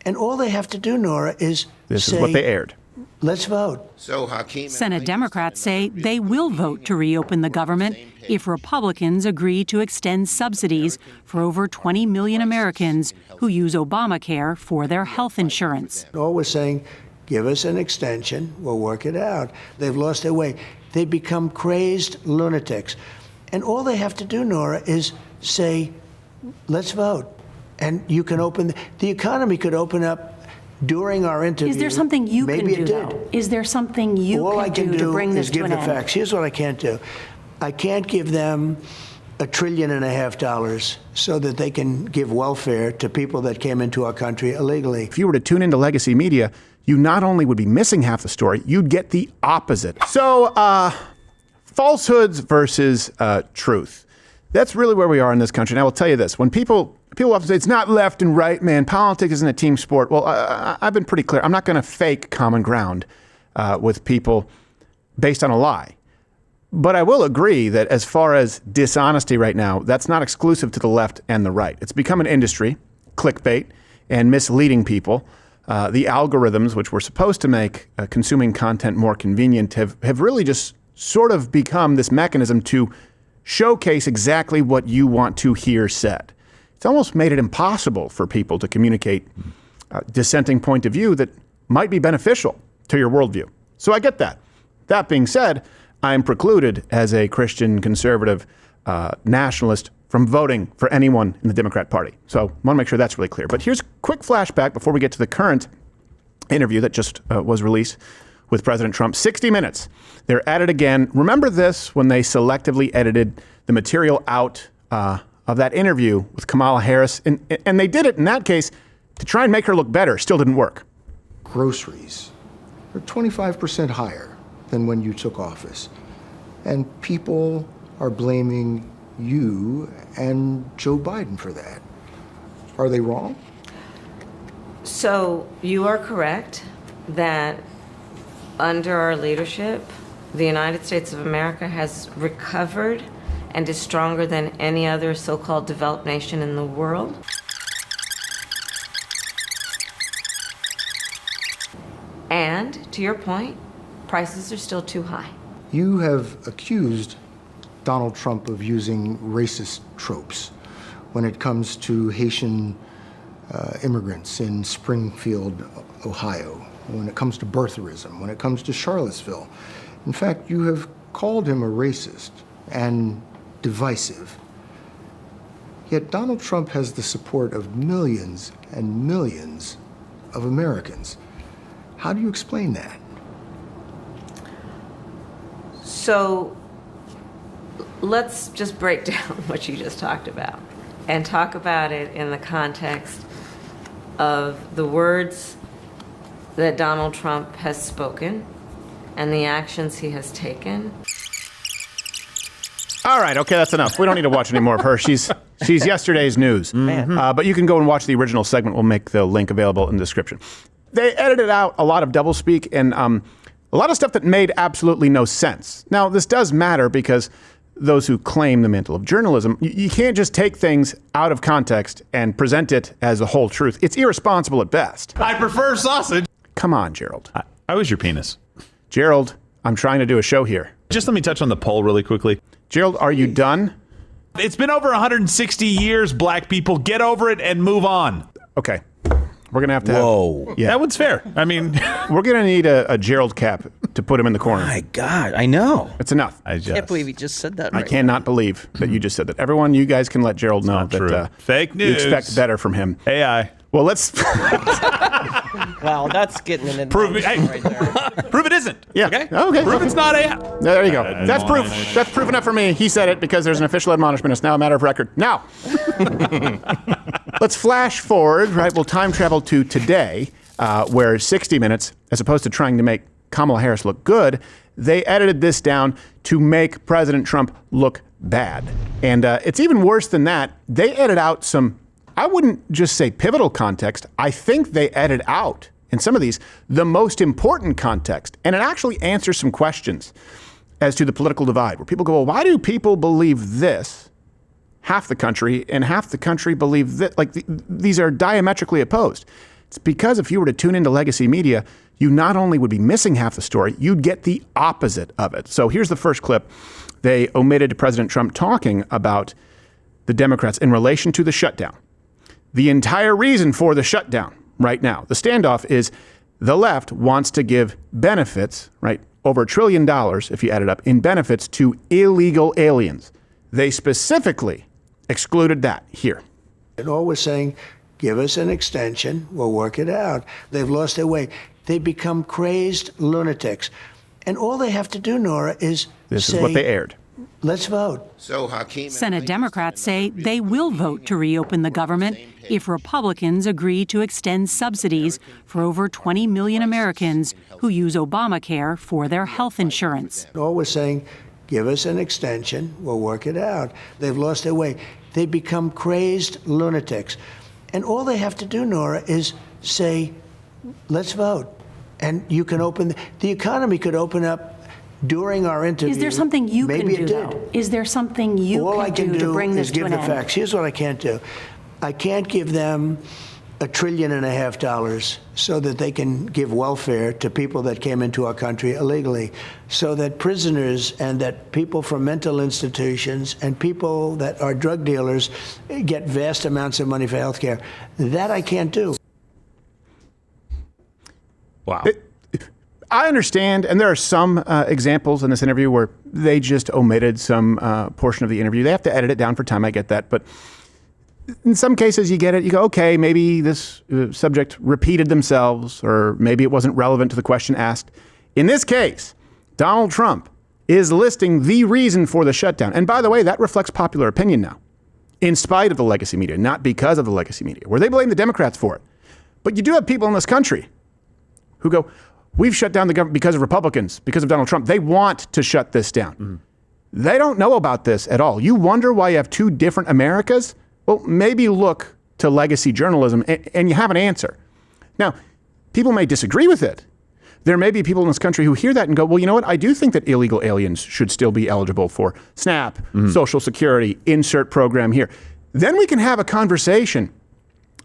And all they have to do, Nora, is This say, is what they aired. Let's vote. So Hakeem, Senate Democrats say they will vote to reopen the government if Republicans agree to extend subsidies for over 20 million Americans who use Obamacare for their health insurance. All we're saying, give us an extension, we'll work it out. They've lost their way. They've become crazed lunatics. And all they have to do, Nora, is say, let's vote. And you can open, the economy could open up during our interview. Is there something you can Maybe do, it did. though? Is there something you All I can do to bring this is give to the an end? facts. Here's what I can't do. I can't give them $1.5 trillion so that they can give welfare to people that came into our country illegally. If you were to tune into legacy media, you not only would be missing half the story, you'd get the opposite. So, falsehoods versus truth. That's really where we are in this country. And I will tell you this. When people often say, it's not left and right, man, politics isn't a team sport. Well, I've been pretty clear. I'm not going to fake common ground with people based on a lie. But I will agree that as far as dishonesty right now, that's not exclusive to the left and the right. It's become an industry, clickbait, and misleading people. The algorithms, which were supposed to make consuming content more convenient, have really just sort of become this mechanism to showcase exactly what you want to hear said. It's almost made it impossible for people to communicate a dissenting point of view that might be beneficial to your worldview. So I get that. That being said, I am precluded as a Christian conservative nationalist from voting for anyone in the Democrat Party. So I want to make sure that's really clear. But here's a quick flashback before we get to the current interview that just was released with President Trump. 60 minutes. They're at it again. Remember this when they selectively edited the material out of that interview with Kamala Harris. And they did it in that case to try and make her look better. Still didn't work. Groceries are 25% higher than when you took office. And people are blaming you and Joe Biden for that. Are they wrong? So you are correct that under our leadership, the United States of America has recovered and is stronger than any other so-called developed nation in the world. And to your point, prices are still too high. You have accused Donald Trump of using racist tropes when it comes to Haitian immigrants in Springfield, Ohio, when it comes to birtherism, when it comes to Charlottesville. In fact, you have called him a racist and divisive. Yet Donald Trump has the support of millions and millions of Americans. How do you explain that? So let's just break down what you just talked about and talk about it in the context of the words that Donald Trump has spoken and the actions he has taken. All right, okay, that's enough. We don't need to watch any more of her. She's yesterday's news. But you can go and watch the original segment. We'll make the link available in the description. They edited out a lot of doublespeak and a lot of stuff that made absolutely no sense. Now, this does matter because those who claim the mantle of journalism, you can't just take things out of context and present it as a whole truth. It's irresponsible at best. I prefer sausage. Come on, Gerald. I was your penis. Gerald, I'm trying to do a show here. Just let me touch on the poll really quickly. Gerald, are you done? It's been over 160 years, black people. Get over it and move on. Okay. We're going to have to Whoa. Yeah. That one's fair. I mean, we're going to need a Gerald cap to put him in the corner. My God, I know. It's enough. I can't believe he just said that. I cannot believe that you just said that. Everyone, you guys can let Gerald know that fake news. You expect better from him. AI. Well, let's... Wow, that's getting an Prove me. right there. Prove it isn't. Yeah. Okay. Prove it's not AI. There you go. That's proof. That's proof enough for me. He said it because there's an official admonishment. It's now a matter of record. Now, let's flash forward, right? We'll time travel to today, where 60 Minutes, as opposed to trying to make Kamala Harris look good, they edited this down to make President Trump look bad. And it's even worse than that. They edit out some, I wouldn't just say pivotal context. I think they edit out, in some of these, the most important context. And it actually answers some questions as to the political divide, where people go, well, why do people believe this? Half the country, and half the country believe that. Like, these are diametrically opposed. It's because if you were to tune into legacy media, you not only would be missing half the story, you'd get the opposite of it. So here's the first clip. They omitted President Trump talking about the Democrats in relation to the shutdown. The entire reason for the shutdown right now, the standoff, is the left wants to give benefits, right, over $1 trillion, if you add it up, in benefits to illegal aliens. They specifically excluded that here. And all we're saying, give us an extension, we'll work it out. They've lost their way. They become crazed lunatics. And all they have to do, Nora, is This say, is what they aired. let's vote. Senate Democrats say they will vote to reopen the government if Republicans agree to extend subsidies for over 20 million Americans who use Obamacare for their health insurance. All we're saying, give us an extension, we'll work it out. They've lost their way. They become crazed lunatics. And all they have to do, Nora, is say, let's vote. And you can open, the economy could open up during our interview. Is there something you can Maybe do, it did. though? Is there something you All I can do to bring this is to give an the end? facts. Here's what I can't do. I can't give them $1.5 trillion so that they can give welfare to people that came into our country illegally, so that prisoners and that people from mental institutions and people that are drug dealers get vast amounts of money for health care. That I can't do. Wow. I understand, and there are some examples in this interview where they just omitted some portion of the interview. They have to edit it down for time. I get that. But in some cases, you get it. You go, okay, maybe this subject repeated themselves, or maybe it wasn't relevant to the question asked. In this case, Donald Trump is listing the reason for the shutdown. And by the way, that reflects popular opinion now, in spite of the legacy media, not because of the legacy media, where they blame the Democrats for it. But you do have people in this country who go, we've shut down the government because of Republicans, because of Donald Trump. They want to shut this down. Mm-hmm. They don't know about this at all. You wonder why you have two different Americas? Well, maybe look to legacy journalism and you have an answer. Now, people may disagree with it. There may be people in this country who hear that and go, well, you know what? I do think that illegal aliens should still be eligible for SNAP, Social Security, insert program here. Then we can have a conversation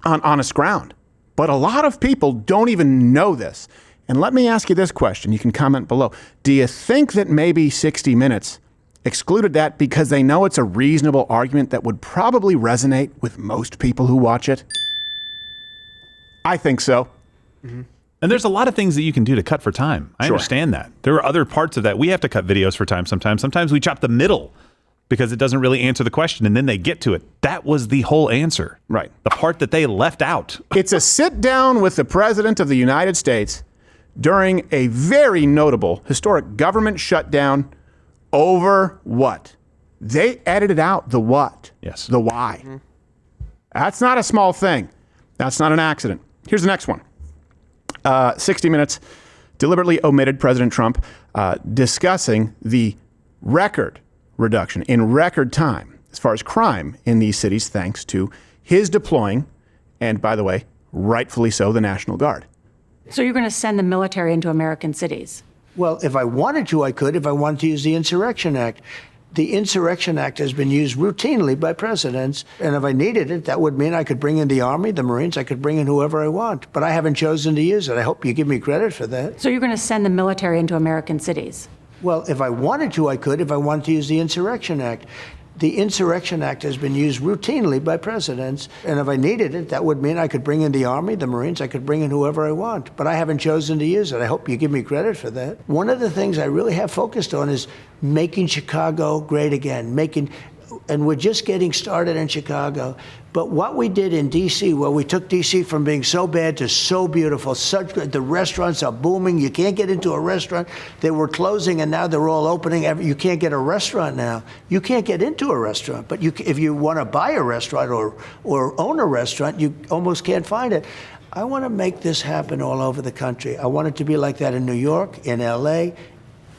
on honest ground. But a lot of people don't even know this. And let me ask you this question. You can comment below. Do you think that maybe 60 Minutes excluded that because they know it's a reasonable argument that would probably resonate with most people who watch it? I think so. Mm-hmm. And there's a lot of things that you can do to cut for time. I understand that. There are other parts of that. We have to cut videos for time sometimes. Sometimes we chop the middle because it doesn't really answer the question, and then they get to it. That was the whole answer. Right. The part that they left out. It's a sit down with the President of the United States during a very notable historic government shutdown over what? They edited out the what. Yes. The why. Mm-hmm. That's not a small thing. That's not an accident. Here's the next one. 60 Minutes deliberately omitted President Trump discussing the record reduction in record time as far as crime in these cities, thanks to his deploying, and by the way, rightfully so, the National Guard. So you're going to send the military into American cities? Well, if I wanted to, I could, if I wanted to use the Insurrection Act. The Insurrection Act has been used routinely by presidents, and if I needed it, that would mean I could bring in the Army, the Marines, I could bring in whoever I want. But I haven't chosen to use it. I hope you give me credit for that. So you're going to send the military into American cities? Well, if I wanted to, I could, if I wanted to use the Insurrection Act. The Insurrection Act has been used routinely by presidents, and if I needed it, that would mean I could bring in the Army, the Marines, I could bring in whoever I want. But I haven't chosen to use it. I hope you give me credit for that. One of the things I really have focused on is making Chicago great again, and we're just getting started in Chicago. But what we did in D.C., where we took D.C. from being so bad to so beautiful, such good, the restaurants are booming. You can't get into a restaurant. They were closing, and now they're all opening. You can't get a restaurant now. You can't get into a restaurant. But if you want to buy a restaurant or own a restaurant, you almost can't find it. I want to make this happen all over the country. I want it to be like that in New York, in L.A.,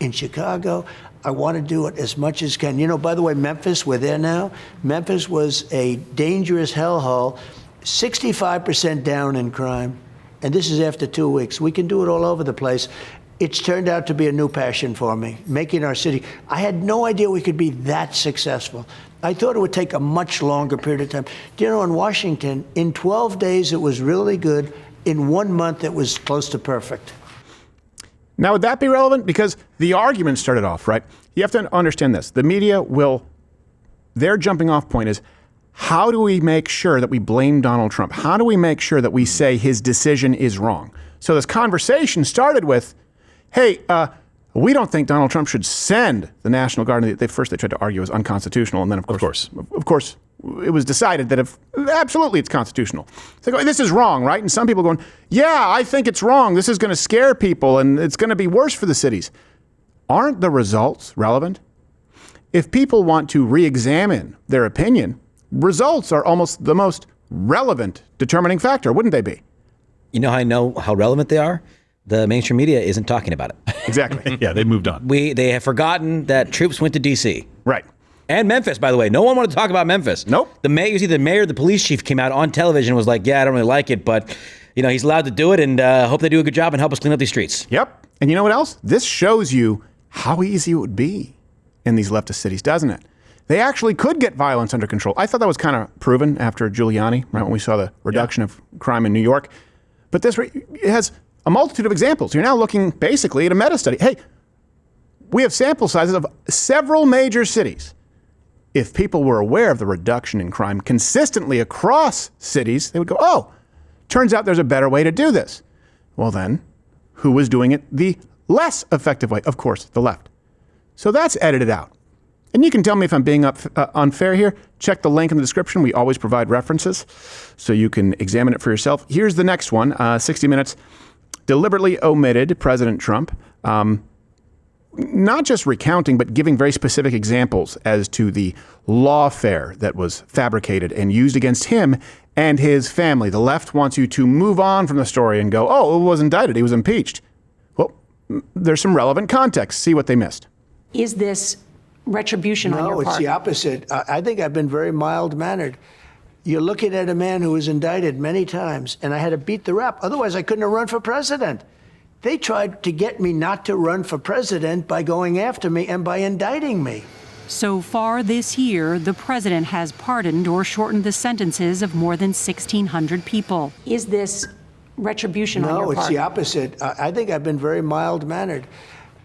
in Chicago. I want to do it as much as can. You know, by the way, Memphis, we're there now. Memphis was a dangerous hellhole, 65% down in crime. And this is after 2 weeks. We can do it all over the place. It's turned out to be a new passion for me, making our city. I had no idea we could be that successful. I thought it would take a much longer period of time. Do you know, in Washington, in 12 days, it was really good. in 1 month, it was close to perfect. Now, would that be relevant? Because the argument started off, right? You have to understand this. The media their jumping off point is, how do we make sure that we blame Donald Trump? How do we make sure that we say his decision is wrong? So this conversation started with, hey, we don't think Donald Trump should send the National Guard. First they tried to argue it was unconstitutional, and then of course, it was decided that absolutely it's constitutional. It's like, this is wrong, right? And some people going, yeah, I think it's wrong. This is going to scare people, and it's going to be worse for the cities. Aren't the results relevant? If people want to re-examine their opinion, results are almost the most relevant determining factor, wouldn't they be? You know how I know how relevant they are? The mainstream media isn't talking about it. Exactly. Yeah, they moved on. They have forgotten that troops went to D.C. Right. And Memphis, by the way. No one wanted to talk about Memphis. Nope. The mayor, the police chief came out on television and was like, yeah, I don't really like it, but he's allowed to do it, and hope they do a good job and help us clean up these streets. Yep. And you know what else? This shows you how easy it would be in these leftist cities, doesn't it? They actually could get violence under control. I thought that was kind of proven after Giuliani, right, when we saw the reduction of crime in New York. But it has a multitude of examples. You're now looking basically at a meta study. Hey, we have sample sizes of several major cities. If people were aware of the reduction in crime consistently across cities, they would go, oh, turns out there's a better way to do this. Well then, who was doing it the less effective way? Of course, the left. So that's edited out. And you can tell me if I'm being unfair here. Check the link in the description. We always provide references, so you can examine it for yourself. Here's the next one. 60 Minutes deliberately omitted President Trump, not just recounting, but giving very specific examples as to the lawfare that was fabricated and used against him and his family. The left wants you to move on from the story and go, oh, he was indicted, he was impeached. Well, there's some relevant context. See what they missed. Is this retribution on your part? No, it's the opposite. I think I've been very mild-mannered. You're looking at a man who was indicted many times, and I had to beat the rap. Otherwise, I couldn't have run for president. They tried to get me not to run for president by going after me and by indicting me. So far this year, the president has pardoned or shortened the sentences of more than 1,600 people. Is this retribution on your part? No, it's the opposite. I think I've been very mild-mannered.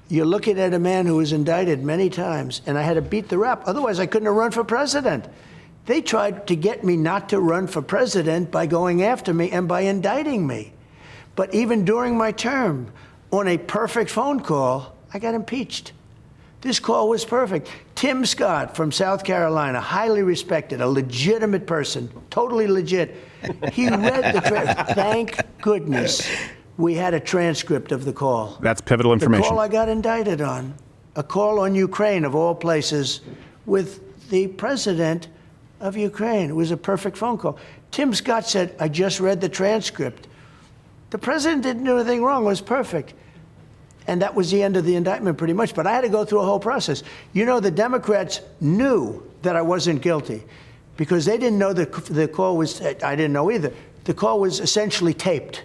You're looking at a man who was indicted many times, and I had to beat the rap. Otherwise, I couldn't have run for president. They tried to get me not to run for president by going after me and by indicting me. But even during my term, on a perfect phone call, I got impeached. This call was perfect. Tim Scott from South Carolina, highly respected, a legitimate person, totally legit. He read the transcript. Thank goodness we had a transcript of the call. That's pivotal information. The call I got indicted on, a call on Ukraine, of all places, with the president of Ukraine. It was a perfect phone call. Tim Scott said, I just read the transcript. The president didn't do anything wrong. It was perfect. And that was the end of the indictment pretty much. But I had to go through a whole process. You know, the Democrats knew that I wasn't guilty because they didn't know the call was, I didn't know either. The call was essentially taped.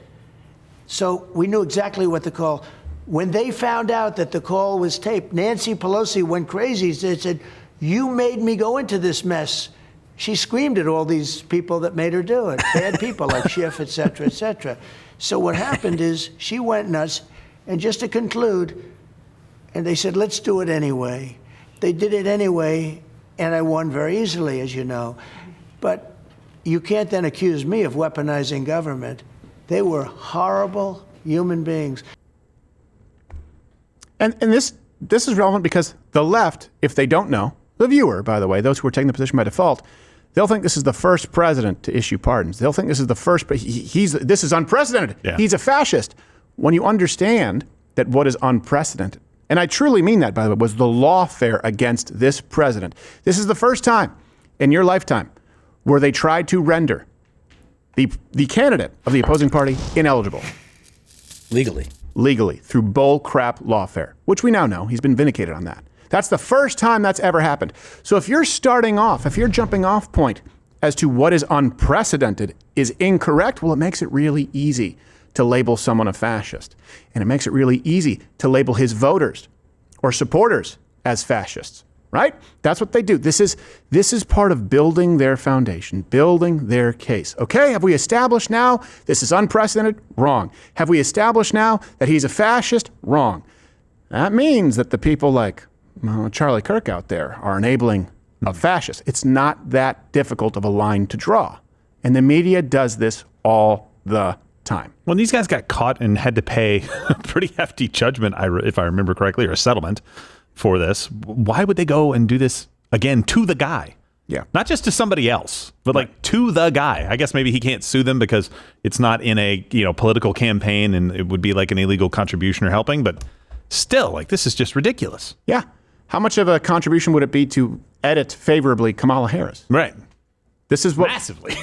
So we knew exactly what the call, when they found out that the call was taped, Nancy Pelosi went crazy. They said, you made me go into this mess. She screamed at all these people that made her do it. Bad people like Schiff, et cetera, et cetera. So what happened is she went nuts. And just to conclude, and they said, let's do it anyway. They did it anyway, and I won very easily, as you know. But you can't then accuse me of weaponizing government. They were horrible human beings. And this is relevant because the left, if they don't know, the viewer, by the way, those who are taking the position by default, they'll think this is the first president to issue pardons. They'll think this is the first, this is unprecedented. Yeah. He's a fascist. When you understand that what is unprecedented, and I truly mean that, by the way, was the lawfare against this president. This is the first time in your lifetime where they tried to render the candidate of the opposing party ineligible. Legally, through bull crap lawfare, which we now know he's been vindicated on that. That's the first time that's ever happened. So if you're starting off, if your jumping off point as to what is unprecedented is incorrect, well, it makes it really easy to label someone a fascist. And it makes it really easy to label his voters or supporters as fascists. right? That's what they do. This is part of building their foundation, building their case. Okay, have we established now this is unprecedented? Wrong. Have we established now that he's a fascist? Wrong. That means that the people like Charlie Kirk out there are enabling a fascist. It's not that difficult of a line to draw. And the media does this all the time. Well, these guys got caught and had to pay a pretty hefty judgment, if I remember correctly, or a settlement for this. Why would they go and do this again to the guy? Yeah. Not just to somebody else, but like to the guy. I guess maybe he can't sue them because it's not in a political campaign and it would be like an illegal contribution or helping. But still, like, this is just ridiculous. Yeah. How much of a contribution would it be to edit favorably Kamala Harris? Right. This is what Massively.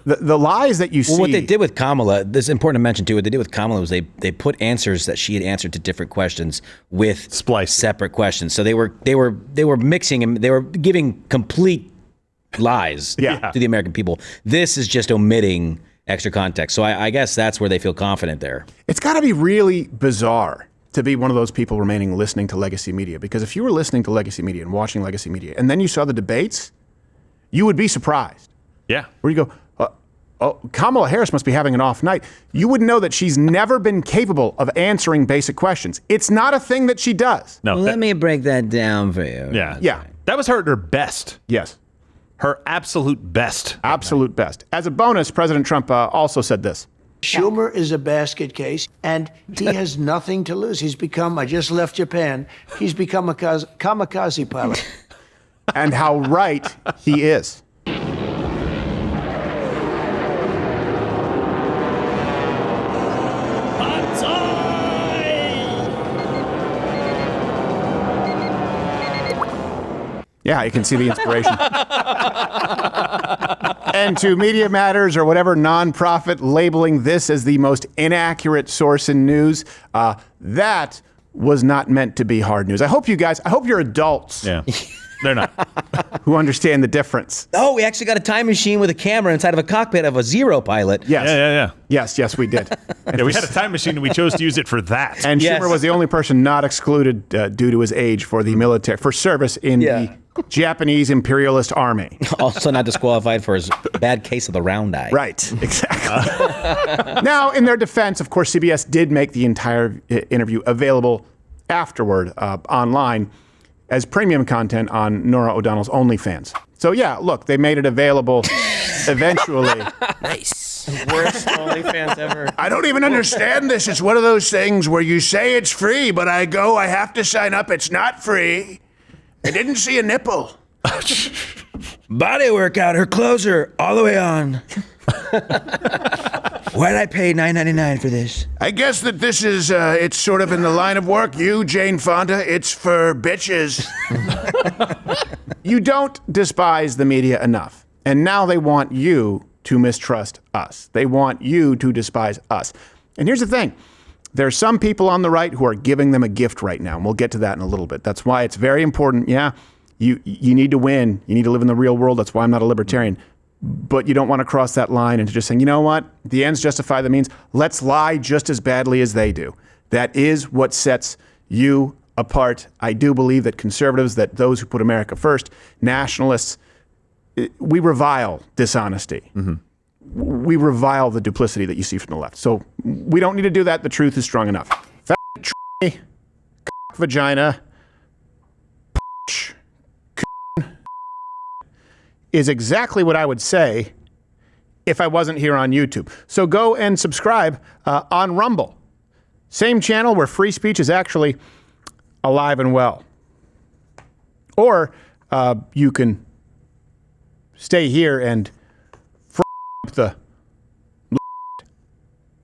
the lies that you see. Well, what they did with Kamala, this is important to mention too. What they did with Kamala was they put answers that she had answered to different questions with separate questions. So they were mixing and they were giving complete lies to the American people. This is just omitting extra context. So I guess that's where they feel confident there. It's got to be really bizarre to be one of those people remaining listening to legacy media, because if you were listening to legacy media and watching legacy media and then you saw the debates, you would be surprised. Yeah. Where you go, Kamala Harris must be having an off night. You would know that she's never been capable of answering basic questions. It's not a thing that she does. No. Let me break that down for you. Yeah. Yeah. That was her at her best. Yes. Her absolute best. Absolute best. As a bonus, President Trump also said this. Schumer is a basket case, and he has nothing to lose. He's become, I just left Japan, he's become a kamikaze pilot. And how right he is. Yeah, you can see the inspiration. And to Media Matters or whatever nonprofit labeling this as the most inaccurate source in news, that was not meant to be hard news. I hope you're adults. Yeah. They're not. Who understand the difference. Oh, we actually got a time machine with a camera inside of a cockpit of a Zero pilot. Yes. Yeah. Yes, we did. Yeah, we had a time machine and we chose to use it for that. And Yes. Schumer was the only person not excluded due to his age for the military, for service in the Japanese imperialist army. Also not disqualified for his bad case of the round eye. Right, exactly. Now, in their defense, of course, CBS did make the entire interview available afterward online as premium content on Norah O'Donnell's OnlyFans. So yeah, look, they made it available eventually. Nice. Worst OnlyFans ever. I don't even understand this. It's one of those things where you say it's free, but I have to sign up. It's not free. I didn't see a nipple. Body workout, her clothes are all the way on. Why'd I pay $9.99 for this? I guess that this is, it's sort of in the line of work. You, Jane Fonda, it's for bitches. You don't despise the media enough. And now they want you to mistrust us. They want you to despise us. And here's the thing. There are some people on the right who are giving them a gift right now, and we'll get to that in a little bit. That's why it's very important. Yeah, you need to win. You need to live in the real world. That's why I'm not a libertarian. But you don't want to cross that line into just saying, you know what? The ends justify the means. Let's lie just as badly as they do. That is what sets you apart. I do believe that conservatives, that those who put America first, nationalists, we revile dishonesty. Mm-hmm. We revile the duplicity that you see from the left. So we don't need to do that. The truth is strong enough. Fat vagina is exactly what I would say if I wasn't here on YouTube. So go and subscribe on Rumble. Same channel where free speech is actually alive and well. Or you can stay here and the